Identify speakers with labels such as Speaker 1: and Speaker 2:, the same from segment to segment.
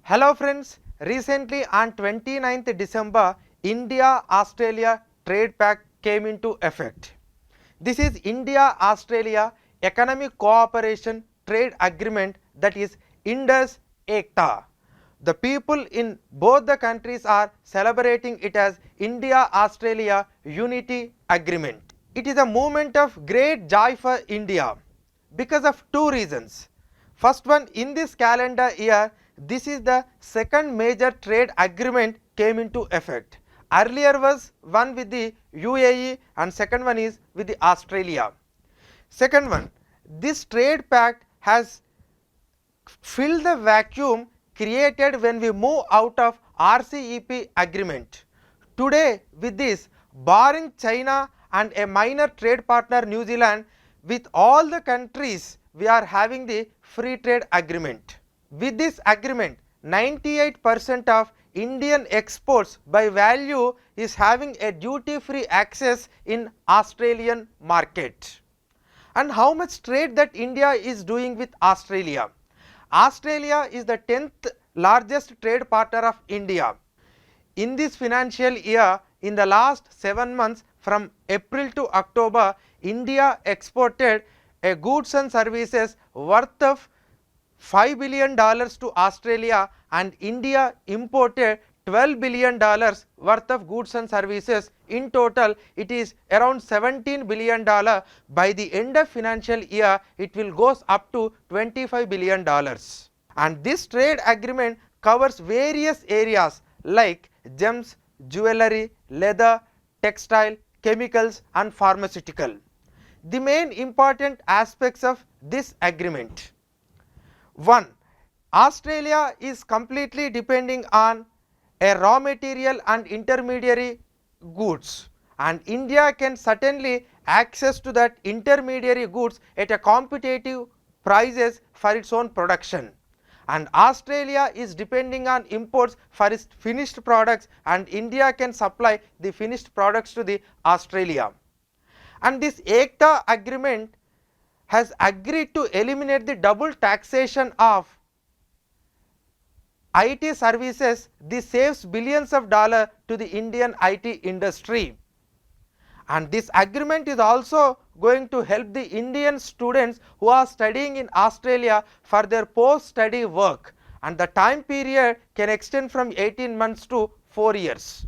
Speaker 1: Hello friends, recently on 29th December, India-Australia trade pact came into effect. This is India-Australia Economic Cooperation Trade Agreement, that is India-FTA. The people in both the countries are celebrating it as India-Australia Unity Agreement. It is a moment of great joy for India because of two reasons. First one, in this calendar year, this is the second major trade agreement came into effect. Earlier was one with the UAE and second one is with the Australia. Second one, this trade pact has filled the vacuum created when we move out of RCEP agreement. Today with this, barring China and a minor trade partner New Zealand, with all the countries we are having the free trade agreement. With this agreement, 98% of Indian exports by value is having a duty-free access in Australian market. And how much trade that India is doing with Australia? Australia is the 10th largest trade partner of India. In this financial year, in the last 7 months from April to October, India exported a goods and services worth of $5 billion to Australia, and India imported $12 billion worth of goods and services. In total, it is around $17 billion. By the end of financial year, it will goes up to $25 billion. And this trade agreement covers various areas like gems, jewellery, leather, textile, chemicals and pharmaceutical. The main important aspects of this agreement. 1. Australia is completely depending on a raw material and intermediary goods, and India can certainly access to that intermediary goods at a competitive prices for its own production, and Australia is depending on imports for its finished products, and India can supply the finished products to the Australia. And this FTA agreement has agreed to eliminate the double taxation of IT services. This saves billions of dollars to the Indian IT industry. And this agreement is also going to help the Indian students who are studying in Australia for their post-study work, and the time period can extend from 18 months to 4 years.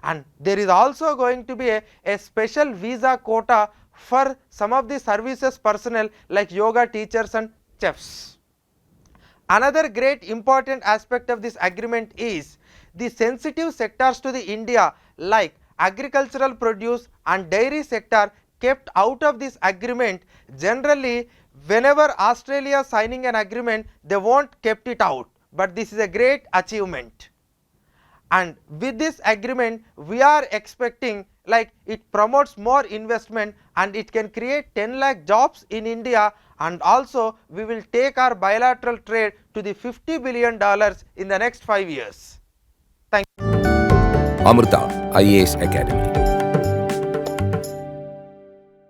Speaker 1: And there is also going to be a special visa quota for some of the services personnel like yoga teachers and chefs. Another great important aspect of this agreement is the sensitive sectors to the India like agricultural produce and dairy sector kept out of this agreement. Generally, whenever Australia signing an agreement, they won't kept it out, but this is a great achievement. And with this agreement, we are expecting like it promotes more investment and it can create 10 lakh jobs in India, and also we will take our bilateral trade to the $50 billion in the next 5 years. Thank you.
Speaker 2: Amrita IAS Academy.